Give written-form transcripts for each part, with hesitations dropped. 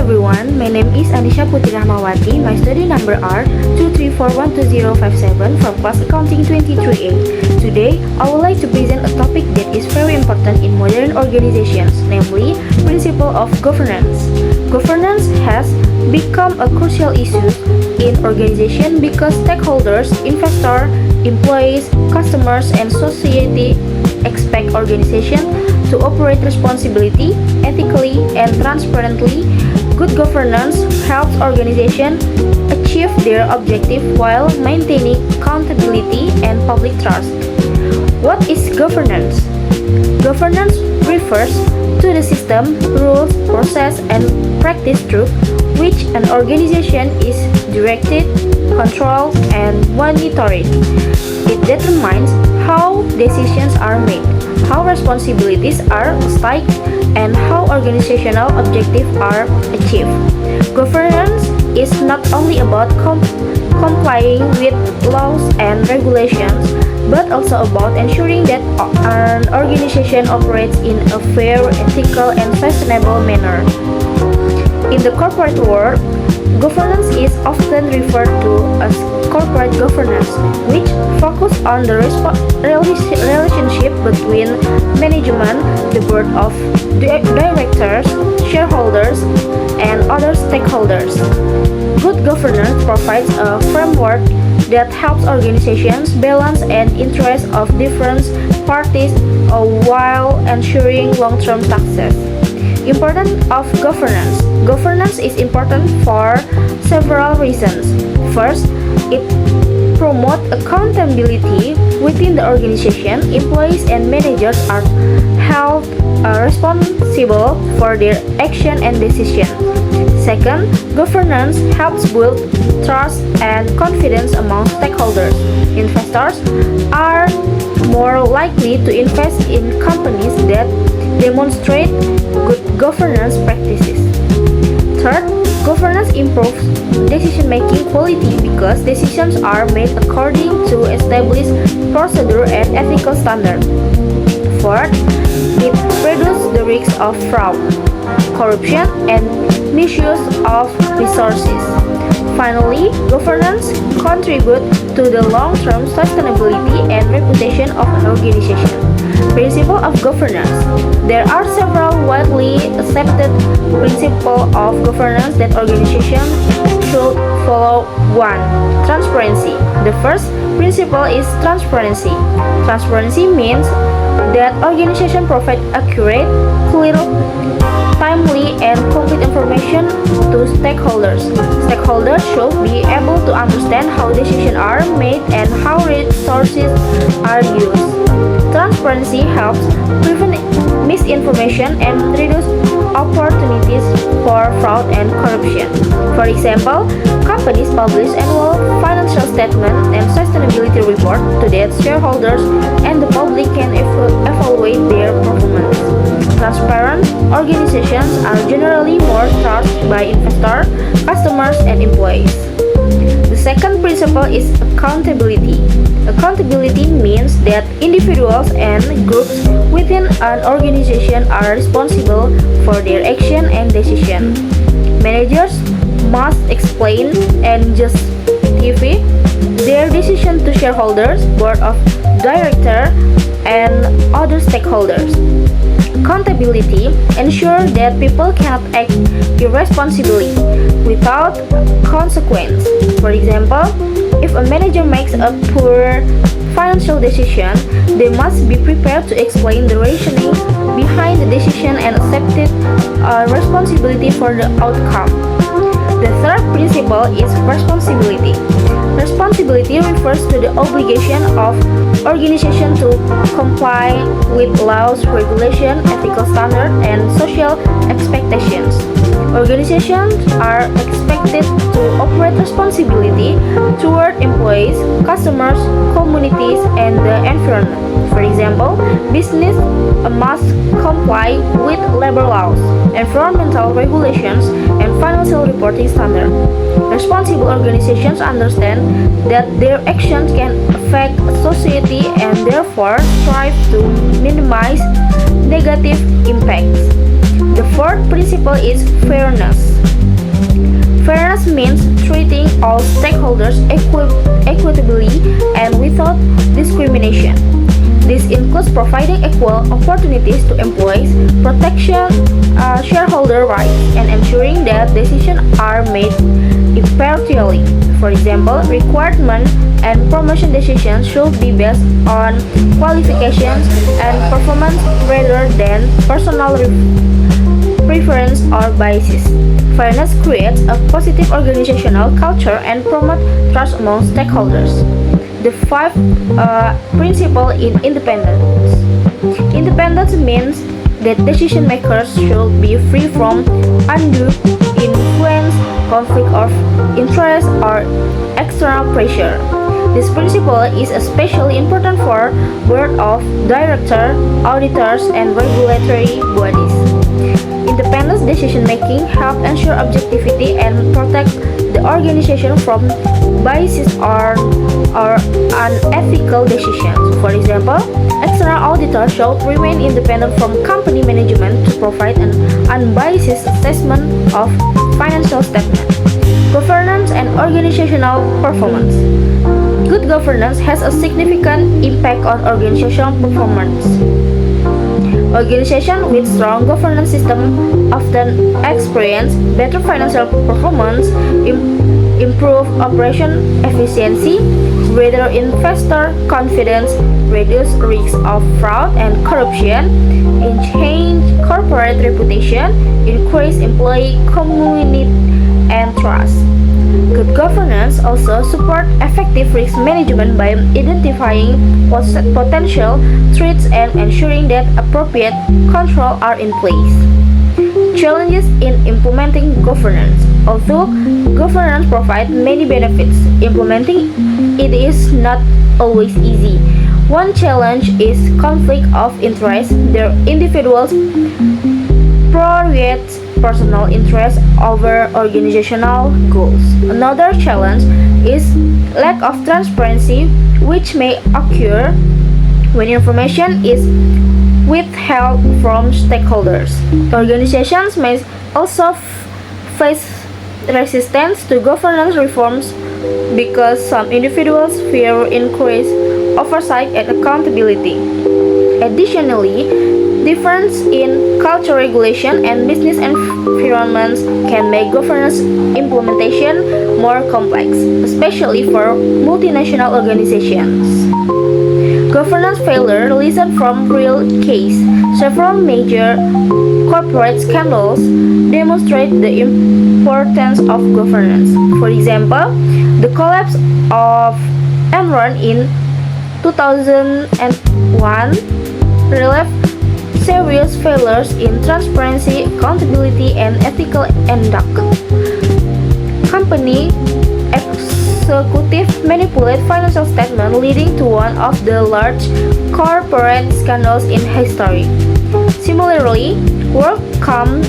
everyone, my name is Anisha Putri Rahmawati. My study number are 234120057 from class accounting 23A. Today, I would like to present a topic that is very important in modern organizations, namely, principle of governance. Governance has become a crucial issue in organization because stakeholders, investors, employees, customers, and society expect organization to operate responsibility, ethically, and transparently. Good governance helps organizations achieve their objective while maintaining accountability and public trust. What is governance? Governance refers to the system, rules, process, and practice through which an organization is directed, controlled, and monitored. It determines how decisions are made, how responsibilities are assigned, and how organizational objectives are achieved. Governance is not only about complying with laws and regulations, but also about ensuring that an organization operates in a fair, ethical, and sustainable manner. In the corporate world, governance is often referred to as corporate governance, which focuses on the relationship between management, the board of directors, shareholders, and other stakeholders. Good governance provides a framework that helps organizations balance and interests of different parties while ensuring long-term success. Importance of governance. Governance is important for several reasons. First, it promotes accountability within the organization. Employees and managers are held responsible for their action and decision. Second, governance helps build trust and confidence among stakeholders. Investors are more likely to invest in companies that demonstrate good governance practices. Third, governance improves decision-making quality because decisions are made according to established procedure and ethical standards. Fourth, it reduces the risk of fraud, corruption, and misuse of resources. Finally, governance contributes to the long-term sustainability and reputation of an organization. Principle of governance. There are several widely accepted principles of governance that organizations should follow. 1. Transparency. The first principle is transparency. Transparency means that organizations provide accurate, clear, timely, and complete information to stakeholders. Stakeholders should be able to understand how decisions are made and how resources are used. Transparency helps prevent misinformation and reduce opportunities for fraud and corruption. For example, companies publish annual financial statements and sustainability reports so that shareholders and the public can evaluate their performance. Transparent organizations are generally more trusted by investors, customers, and employees. The second principle is accountability. Accountability means that individuals and groups within an organization are responsible for their action and decision. Managers must explain and justify their decision to shareholders, board of directors, and other stakeholders. Accountability ensures that people cannot act irresponsibly without consequence. For example, if a manager makes a poor financial decision, they must be prepared to explain the reasoning behind the decision and accept responsibility for the outcome. The third principle is responsibility. Responsibility refers to the obligation of organization to comply with laws, regulation, ethical standards, and social expectations. Organizations are expected to operate responsibility toward employees, customers, communities, and the environment. For example, business must comply with labor laws, environmental regulations, and financial reporting standards. Responsible organizations understand that their actions can affect society and therefore strive to minimize negative impacts. The fourth principle is fairness. Fairness means treating all stakeholders equitably and without discrimination. This includes providing equal opportunities to employees, protection shareholder rights, and ensuring that decisions are made impartially. For example, recruitment and promotion decisions should be based on qualifications and performance rather than personal preference or biases. Fairness creates a positive organizational culture and promotes trust among stakeholders. The five principle in independence. Independence means that decision makers should be free from undue influence, conflict of interest, or external pressure. This principle is especially important for board of directors, auditors, and regulatory bodies. Independent decision-making helps ensure objectivity and protect the organization from biases or unethical decisions. For example, external auditors should remain independent from company management to provide an unbiased assessment of financial statements. Governance and organizational performance. Good governance has a significant impact on organizational performance. Organizations with strong governance systems often experience better financial performance, improve operation efficiency, greater investor confidence, reduce risks of fraud and corruption, enhance corporate reputation, increase employee community and trust. Good governance also supports effective risk management by identifying potential threats and ensuring that appropriate controls are in place. Challenges in implementing governance. Although governance provides many benefits, implementing it is not always easy. One challenge is conflict of interest. The individuals prioritize personal interest over organizational goals. Another challenge is lack of transparency, which may occur when information is withheld from stakeholders. Organizations may also face resistance to governance reforms because some individuals fear increased oversight and accountability. Additionally, difference in culture regulation and business environments can make governance implementation more complex, especially for multinational organizations. Governance failure lesson from real case. Several major corporate scandals demonstrate the importance of governance. For example, the collapse of Enron in 2001 revealed serious failures in transparency, accountability, and ethical conduct. Company executive manipulate financial statements, leading to one of the large corporate scandals in history. Similarly, WorldCom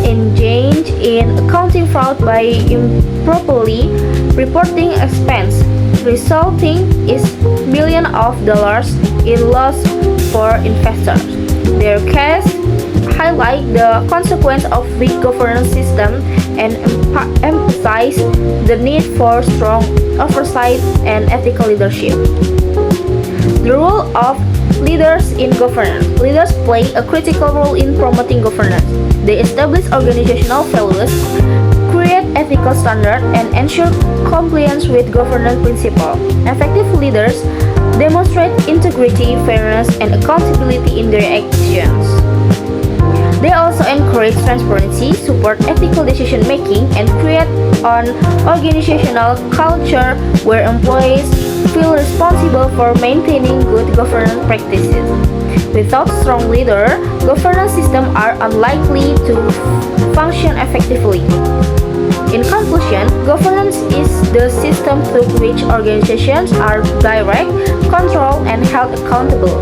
engaged in accounting fraud by improperly reporting expense, resulting in billions of dollars in loss for investors. Their case highlight the consequence of weak governance system and emphasize the need for strong oversight and ethical leadership. The role of leaders in governance. Leaders play a critical role in promoting governance. They establish organizational values, create ethical standards, and ensure compliance with governance principles. Effective leaders demonstrate integrity, fairness, and accountability in their actions. They also encourage transparency, support ethical decision making, and create an organizational culture where employees feel responsible for maintaining good governance practices. Without strong leaders, governance systems are unlikely to function effectively. In conclusion, governance is the system through which organizations are direct, controlled, and held accountable.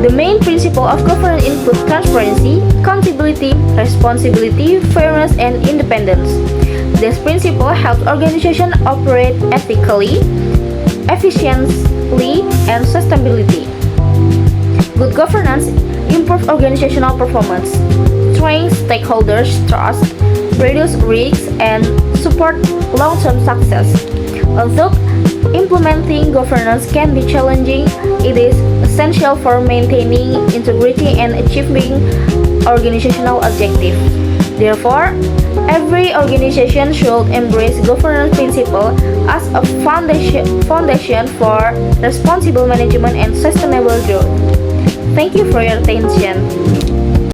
The main principles of governance include transparency, accountability, responsibility, fairness, and independence. This principle helps organizations operate ethically, efficiently, and sustainably. Good governance improves organizational performance, strengthens stakeholders' trust, reduce risks, and support long-term success. Although implementing governance can be challenging, it is essential for maintaining integrity and achieving organizational objectives. Therefore, every organization should embrace governance principle as a foundation for responsible management and sustainable growth. Thank you for your attention.